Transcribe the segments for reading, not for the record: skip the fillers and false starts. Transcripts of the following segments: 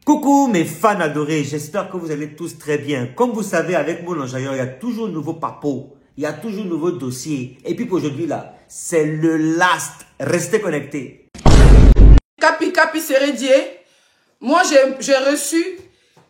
Coucou mes fans adorés, j'espère que vous allez tous très bien. Comme vous savez, avec mon enjailleur, il y a toujours de nouveaux papos, il y a toujours de nouveaux dossiers. Et puis pour aujourd'hui là, c'est le last. Restez connectés. Capi Sérédier, moi j'ai reçu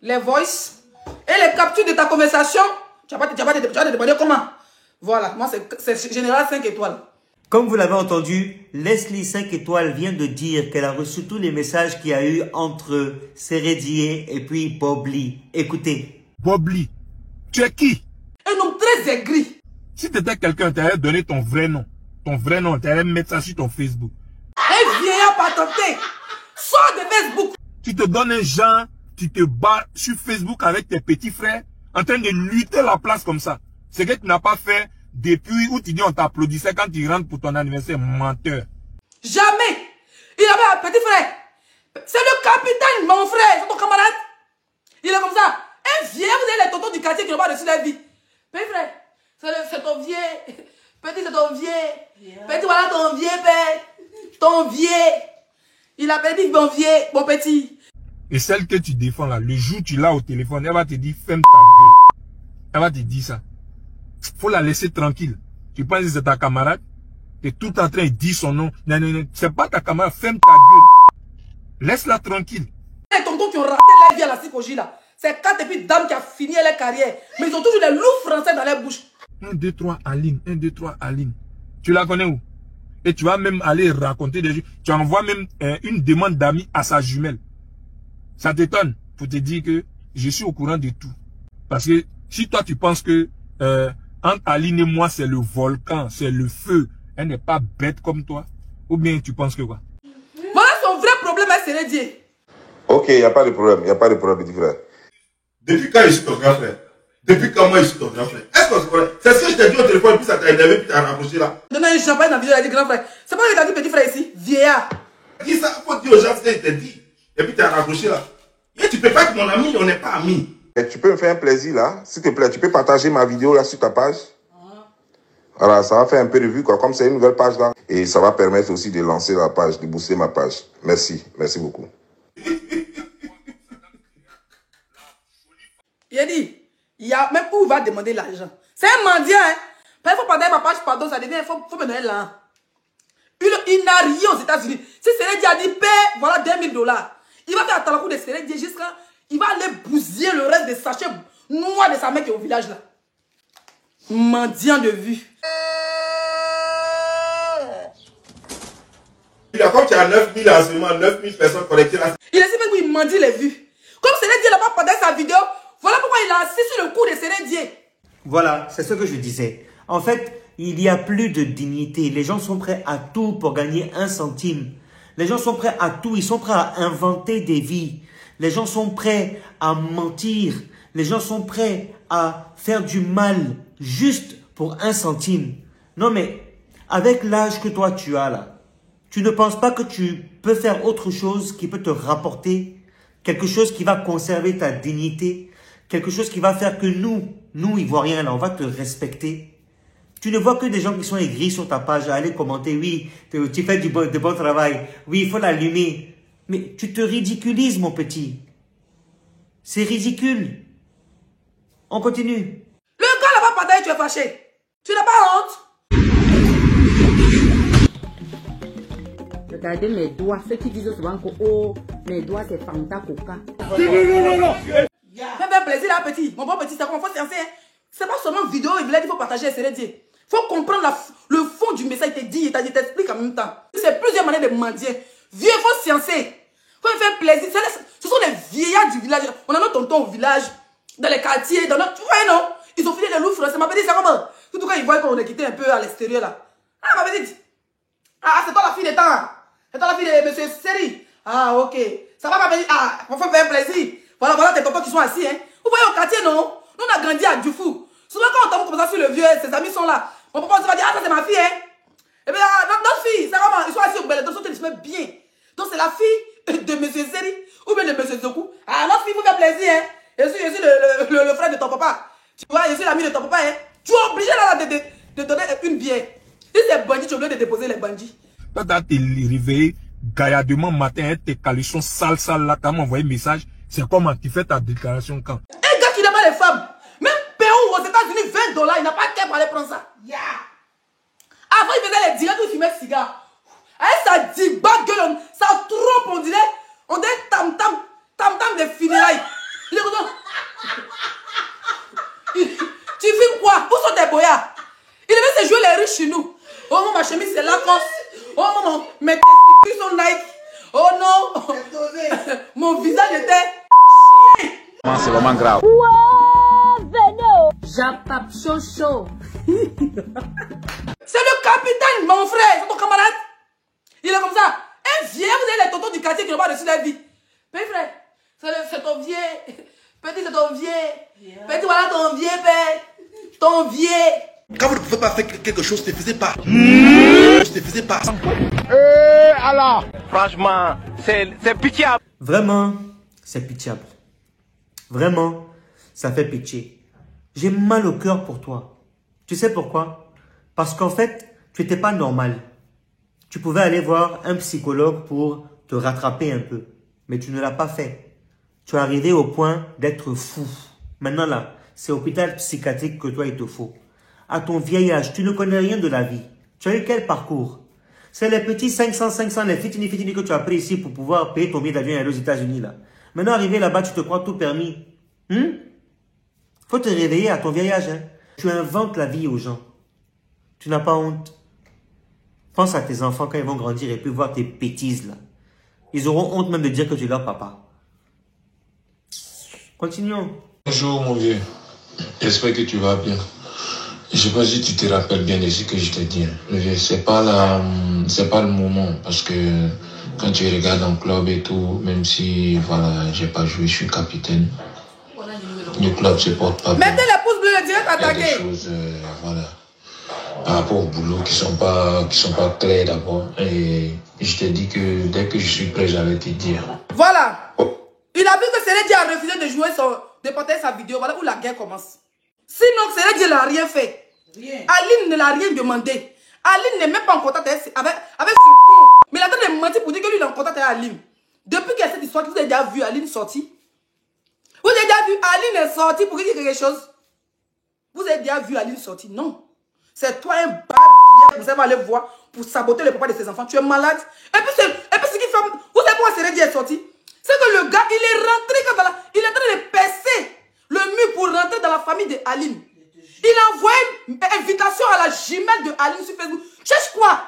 les voices et les captures de ta conversation. Tu vas te demander comment. Voilà, moi c'est Général 5 étoiles. Comme vous l'avez entendu, Leslie 5 étoiles vient de dire qu'elle a reçu tous les messages qu'il y a eu entre Sérédier et puis Bob Lee. Écoutez. Bob Lee, tu es qui? Un homme très aigri. Si tu étais quelqu'un, tu allais donner ton vrai nom. Ton vrai nom, tu allais mettre ça sur ton Facebook. Un vieillard patenté. Sors de Facebook. Tu te donnes un genre, tu te bats sur Facebook avec tes petits frères en train de lutter la place comme ça. C'est que tu n'as pas fait depuis où tu dis on t'applaudissait quand tu rentres pour ton anniversaire, menteur. Jamais. Il avait un petit frère. C'est le capitaine, mon frère. C'est ton camarade. Il est comme ça. Un vieillard, vous avez les tontons du quartier qui n'ont pas reçu la vie. Petit frère, c'est ton vieux. Petit, c'est ton vieux. Petit, voilà ton vieux père. Ton vieux. Il a dit mon vieux, mon petit. Et celle que tu défends là, le jour où tu l'as au téléphone, elle va te dire ferme ta gueule. Elle va te dire ça. Faut la laisser tranquille. Tu penses que c'est ta camarade? Tu es tout en train de dire son nom. Non, non, non. C'est pas ta camarade. Ferme ta gueule. Laisse-la tranquille. Les tontons qui ont raté la vie à la psychologie là. C'est 4 et puis dames qui ont fini leur carrière. Mais ils ont toujours des loups français dans leur bouche. 1, 2, 3, Aline. 1, 2, 3, Aline. Tu la connais où? Et tu vas même aller raconter des choses. Tu envoies même une demande d'amis à sa jumelle. Ça t'étonne pour te dire que je suis au courant de tout. Parce que si toi tu penses que entre Aline et moi c'est le volcan, c'est le feu, elle n'est pas bête comme toi, ou bien tu penses que quoi? Voilà son vrai problème à Sérédier. Ok, il n'y a pas de problème, petit frère. Depuis quand je suis ton grand frère? Depuis quand moi je suis ton grand frère? Est-ce que c'est vrai? C'est ce que je t'ai dit au téléphone, puis ça t'a énervé, puis t'as rapproché là. Donne un champagne dans la vidéo, il a dit grand frère. C'est pas lui qui a dit petit frère ici, vieillard. Dis ça, faut dire aux gens ce que je t'ai dit. Et puis t'as rapproché là. Et tu peux pas être mon ami, on n'est pas amis. Et tu peux me faire un plaisir là, s'il te plaît, tu peux partager ma vidéo là sur ta page. Voilà, ça va faire un peu de vue quoi, comme c'est une nouvelle page là. Et ça va permettre aussi de lancer la page, de booster ma page. Merci, merci beaucoup. Il a dit, il y a même où il va demander l'argent. C'est un mendiant, hein. Il faut partager ma page, pardon, ça devient, il faut me donner l'argent. Il n'a rien aux États-Unis. Si Sérédier a dit, paie, voilà $2000. Il va faire un coup de Sérédier jusqu'à. Il va aller bousiller le reste des sachets noirs de sa mère qui est au village là. Mendiant de vue. Il y a comme tu as 9000 en ce moment, 9000 personnes connectées là. Il est si même qu'il mendie les vues. Comme Sérédier n'a pas partagé sa vidéo, voilà pourquoi il a assis sur le cou de Sérédier. Voilà, c'est ce que je disais. En fait, il n'y a plus de dignité. Les gens sont prêts à tout pour gagner 1 centime. Les gens sont prêts à tout. Ils sont prêts à inventer des vies. Les gens sont prêts à mentir. Les gens sont prêts à faire du mal juste pour 1 centime. Non mais, avec l'âge que toi tu as là, tu ne penses pas que tu peux faire autre chose qui peut te rapporter quelque chose qui va conserver ta dignité, quelque chose qui va faire que nous Ivoiriens là, on va te respecter. Tu ne vois que des gens qui sont aigris sur ta page à aller commenter, oui, tu fais de bon travail, oui, il faut l'allumer. Mais tu te ridiculises, mon petit. C'est ridicule. On continue. Le gars là-bas partagé, tu es fâché. Tu n'as pas honte? Regardez mes doigts, ceux qui disent souvent que oh, mes doigts c'est Fanta Coca. Non. Fais plaisir là, petit. Mon bon petit, c'est comment faut sciencer. Hein? C'est pas seulement vidéo, il faut partager, Sérédier. Faut comprendre le fond du message, il te dit, il t'explique en même temps. C'est plusieurs manières de mendier. Vieux, il faut sciencer. Faut me faire plaisir. Ce sont les vieillards du village. On a nos tontons au village, dans les quartiers, dans notre. Tu vois, non? Ils ont filé des loups français. Ma petite, c'est comment? Surtout quand ils voient qu'on est quitté un peu à l'extérieur là. Ah, ma petite. Ah, c'est toi la fille des temps. C'est toi la fille de monsieur Séri. Ah, ok. Ça va, ma petite. Ah, on fait faire plaisir. Voilà tes tontons qui sont assis, hein. Vous voyez au quartier, non? Nous, on a grandi à Dufou. Souvent, quand on tombe comme ça sur le vieux, ses amis sont là. Mon papa va dire, ah, ça c'est ma fille, hein. Et bien, notre fille, c'est comment? Ils sont assis au bel, ils se mettent bien. Donc, c'est la fille de monsieur Séri ou bien de monsieur Zoku. Ah, notre fille vous fait plaisir, hein. Je suis le frère de ton papa. Tu vois, je suis l'ami de ton papa, hein. Tu es obligé là de donner une bière. Si c'est bandit, tu es obligé de déposer les bandits. Toi, tu as te réveillé gaillardement matin, tes caleçons sales là, tu m'as envoyé un message. C'est comment tu fais ta déclaration quand? Un gars qui n'aime pas les femmes. Même Pérou aux États-Unis, $20, il n'a pas qu'à aller prendre ça. Yeah. Avant, il faisait les directs où il fumait le cigare. Avec sa diba gueule, sa trompe, on dirait tam-tam des funérailles. Il est content. Tu filmes quoi? Où sont tes boyards? Il devait se jouer les riches chez nous. Oh non, ma chemise c'est Lacoste. Oh non, mes testicules sont Nike. Oh non, mon visage était... C'est vraiment grave. Japap Chocho. C'est le capitaine, mon frère, c'est ton camarade. Il est comme ça. Un vieux, vous avez les tontons du quartier qui n'ont pas reçu la vie. Petit frère, c'est ton vieux. Petit, c'est ton vieux. Petit, voilà ton vieux père. Ton vieux. Quand vous ne pouvez pas faire quelque chose, ne faisait pas. Ne faisait pas. Alors, franchement, c'est pitiable. Vraiment, c'est pitiable. Vraiment, ça fait pitié. J'ai mal au cœur pour toi. Tu sais pourquoi? Parce qu'en fait, tu n'étais pas normal. Tu pouvais aller voir un psychologue pour te rattraper un peu. Mais tu ne l'as pas fait. Tu es arrivé au point d'être fou. Maintenant là, c'est hôpital psychiatrique que toi il te faut. À ton vieil âge, tu ne connais rien de la vie. Tu as eu quel parcours? C'est les petits 500, les fitini que tu as pris ici pour pouvoir payer ton billet d'avion et aller aux États-Unis là. Maintenant, arrivé là-bas, tu te crois tout permis. Faut te réveiller à ton vieil âge. Hein? Tu inventes la vie aux gens. Tu n'as pas honte. Pense à tes enfants quand ils vont grandir et puis voir tes bêtises là. Ils auront honte même de dire que tu es leur papa. Continuons. Bonjour mon vieux. J'espère que tu vas bien. Je sais pas si tu te rappelles bien de ce que je te dis. Le vieux, c'est pas le moment parce que quand tu regardes en club et tout, même si voilà, j'ai pas joué, je suis capitaine. Le club se porte pas bien. Mettez les pouces bleus, direct attaqué. Il y a des choses, voilà, par rapport au boulot qui sont pas claires d'abord. Et je te dis que dès que je suis prêt, j'allais te dire. Voilà. Il a vu que Célédi a refusé de jouer de porter sa vidéo. Voilà où la guerre commence. Sinon, Célédi n'a rien fait. Rien. Aline ne l'a rien demandé. Aline n'est même pas en contact avec ce con. Mais il a train de mentir pour dire que lui il est en contact avec Aline. Depuis qu'il y a cette histoire, vous avez déjà vu Aline sortir? Vous avez déjà vu Aline est sortie pour dire quelque chose? Vous avez déjà vu Aline sortir? Non. C'est toi un bas bien. Vous allez aller voir pour saboter le papa de ses enfants. Tu es malade. Et puis ce qui fait... Vous savez pourquoi Célédi est sorti? C'est que le gars, il est rentré il est en train de percer le mur pour rentrer dans la famille de Aline. Il a envoyé une invitation à la jumelle de Aline sur Facebook. Cherche quoi?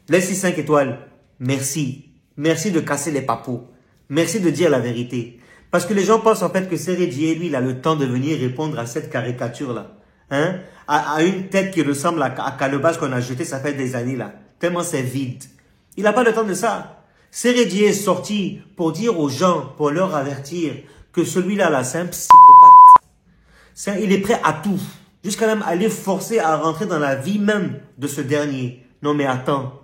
Laisse-y 5 étoiles. Merci. Merci de casser les papous. Merci de dire la vérité. Parce que les gens pensent en fait que Célédi, lui, il a le temps de venir répondre à cette caricature-là. Hein? À une tête qui ressemble à Calebasse qu'on a jeté, ça fait des années là. Tellement c'est vide. Il n'a pas le temps de ça. Célédi est sorti pour dire aux gens, pour leur avertir que celui-là, là, c'est un psychopathe. Il est prêt à tout. Jusqu'à même aller forcer à rentrer dans la vie même de ce dernier. Non mais attends.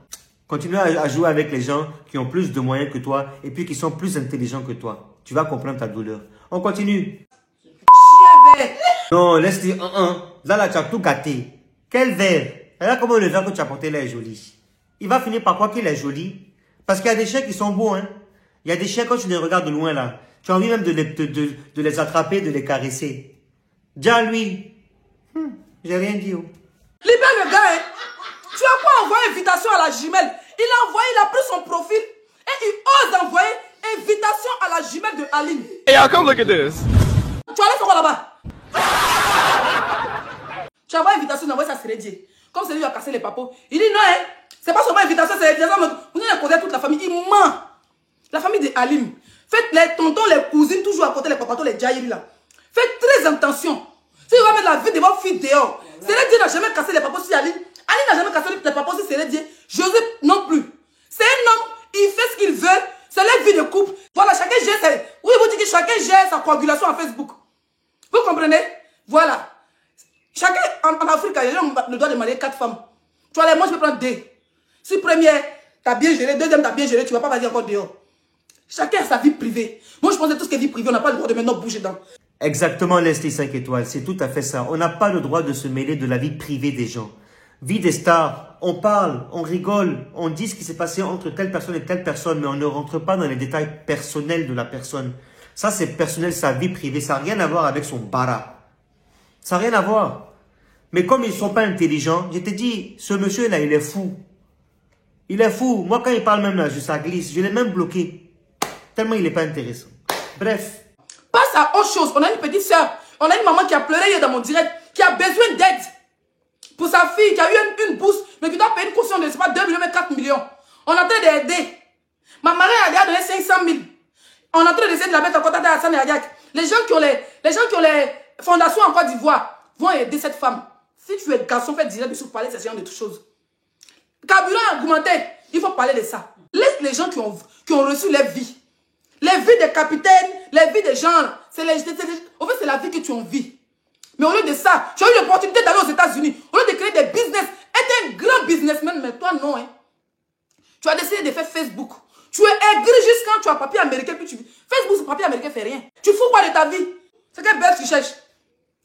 Continue à jouer avec les gens qui ont plus de moyens que toi et puis qui sont plus intelligents que toi. Tu vas comprendre ta douleur. On continue. Non, laisse-les. Là, tu as tout gâté. Quel verre? Regarde comment le verre que tu as porté là est joli. Il va finir par croire qu'il est joli. Parce qu'il y a des chiens qui sont beaux, hein. Il y a des chiens, quand tu les regardes de loin, là, tu as envie même de les attraper, de les caresser. Déjà, lui, j'ai rien dit. Oh. Libère le gars, hein. Tu as quoi envoyer invitation à la jumelle? Il a pris son profil et il ose envoyer invitation à la jumelle de Aline. Hey, come look at this. Tu allais faire quoi là-bas? Tu as envoyé invitation d'envoyer ça à Célédi. Comme Célédi a cassé les papos. Il dit non, hein. C'est pas seulement invitation, c'est vous allez connaître toute la famille. Il ment. La famille de Aline. Faites les tontons, les cousines, toujours à côté, les papatos, les jaïris là. Faites très attention. Si vous allez mettre la vie de votre fille dehors, Célédi n'a jamais cassé les papos sur Aline. Aline n'a jamais cassé les papos sur Célédi. Joseph non plus. C'est un homme, il fait ce qu'il veut. C'est la vie de couple. Voilà, chacun gère oui, vous dites que chacun gère sa coagulation à Facebook. Vous comprenez? Voilà. Chacun en Afrique, les gens ont le droit de marier 4 femmes. Tu vois, moi je peux prendre 2. Si première, tu as bien géré, deuxième, tu as bien géré, tu ne vas pas vas-y encore dehors. Chacun a sa vie privée. Moi, je pense que tout ce qui est vie privée, on n'a pas le droit de maintenant bouger dedans. Exactement, Leslie 5 étoiles. C'est tout à fait ça. On n'a pas le droit de se mêler de la vie privée des gens. Vie des stars, on parle, on rigole, on dit ce qui s'est passé entre telle personne et telle personne, mais on ne rentre pas dans les détails personnels de la personne. Ça, c'est personnel, sa vie privée. Ça n'a rien à voir avec son bara. Ça n'a rien à voir. Mais comme ils ne sont pas intelligents, je te dis, ce monsieur-là, il est fou. Il est fou. Moi, quand il parle même là, ça glisse. Je l'ai même bloqué. Tellement il n'est pas intéressant. Bref. Passe à autre chose. On a une petite soeur. On a une maman qui a pleuré hier dans mon direct, qui a besoin d'aide pour sa fille, qui a eu une bourse, mais qui doit payer une caution de, je sais pas, 2 millions, mais 4 millions. On est en train d'aider. Ma marraine a donné 500 000. On est en train d'essayer de la mettre en contact avec Hassan et Adiak. Les gens qui ont les fondations en Côte d'Ivoire vont aider cette femme. Si tu es garçon, fais direct dessus pour parler de ce genre de toutes choses. Carburant argumenté, il faut parler de ça. Laisse les gens qui ont reçu leur vie. Les vies des capitaines, les vies des gens. En fait, c'est la vie que tu en vis. Mais au lieu de ça, tu as eu l'opportunité d'aller aux États-Unis. Au lieu de créer des business, être un grand businessman, mais toi non. Hein. Tu as décidé de faire Facebook. Tu es aigri juste quand tu as papier américain. Puis Facebook, ce papier américain fait rien. Tu fous quoi de ta vie? C'est quelle belle tu cherches?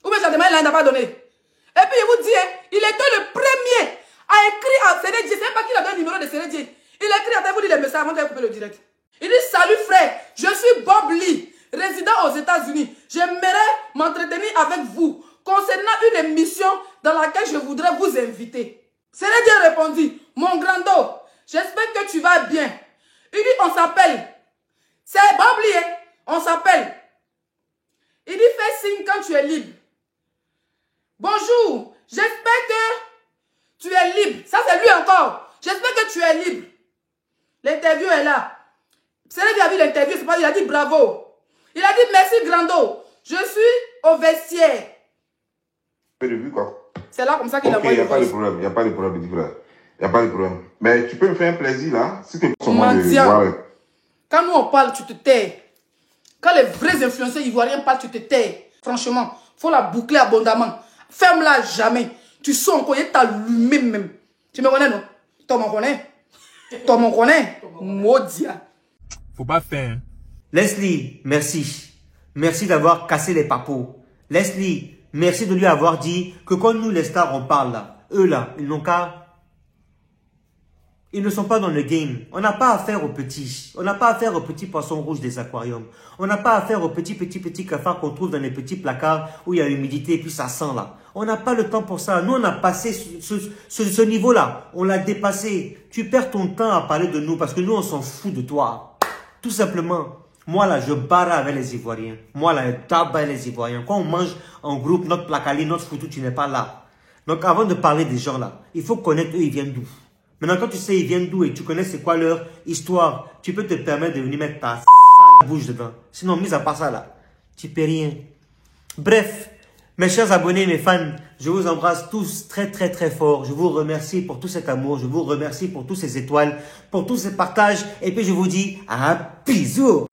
Ou bien ça demande, il n'a pas donné. Et puis je vous dis, hein, il était le premier à écrire à Sénédier. C'est même pas qu'il a donné le numéro de Sénédier. Il a écrit à vous dire les messages avant qu'elle coupe le direct. Il dit, salut frère, je suis Bob Lee, résident aux États-Unis. J'aimerais m'entretenir avec vous concernant une émission dans laquelle je voudrais vous inviter. Sénédier répondit, mon grando, j'espère que tu vas bien. Il dit, on s'appelle. C'est Bob Lee, hein? On s'appelle. Il dit, fais signe quand tu es libre. Bonjour, j'espère que tu es libre. Ça, c'est lui encore. J'espère que tu es libre. L'interview est là. C'est lui qui a vu l'interview, c'est pas lui, il a dit bravo. Il a dit merci Grando. Je suis au vestiaire. C'est là comme ça qu'il a envoyé. Il n'y a pas de problème, il n'y a pas de problème, petit frère. Il n'y a pas de problème. Mais tu peux me faire un plaisir là, si tu es Quand nous on parle, tu te tais. Quand les vrais influenceurs ivoiriens parlent, tu te tais. Franchement, il faut la boucler abondamment. Ferme-la jamais. Tu sens qu'on est allumé même. Tu me connais, non? Toi, m'en connais? Toi, m'en connais? Maudit. Faut pas faire. Hein. Leslie, merci. Merci d'avoir cassé les papos. Leslie, merci de lui avoir dit que quand nous les stars on parle là, eux là, ils n'ont qu'à... Ils ne sont pas dans le game. On n'a pas affaire aux petits. On n'a pas affaire aux petits poissons rouges des aquariums. On n'a pas affaire aux petits cafards qu'on trouve dans les petits placards où il y a humidité et puis ça sent là. On n'a pas le temps pour ça. Nous, on a passé ce niveau-là. On l'a dépassé. Tu perds ton temps à parler de nous parce que nous, on s'en fout de toi. Tout simplement. Moi, là, je barre avec les Ivoiriens. Moi, là, je tabasse avec les Ivoiriens. Quand on mange en groupe, notre placali, notre foutu, tu n'es pas là. Donc, avant de parler des gens là, il faut connaître eux, ils viennent d'où. Maintenant, quand tu sais ils viennent d'où et tu connais c'est quoi leur histoire, tu peux te permettre de venir mettre ta sale bouche dedans. Sinon, mis à part ça là, tu peux rien. Bref, mes chers abonnés, mes fans, je vous embrasse tous très très très fort. Je vous remercie pour tout cet amour, je vous remercie pour tous ces étoiles, pour tous ces partages. Et puis je vous dis un bisou.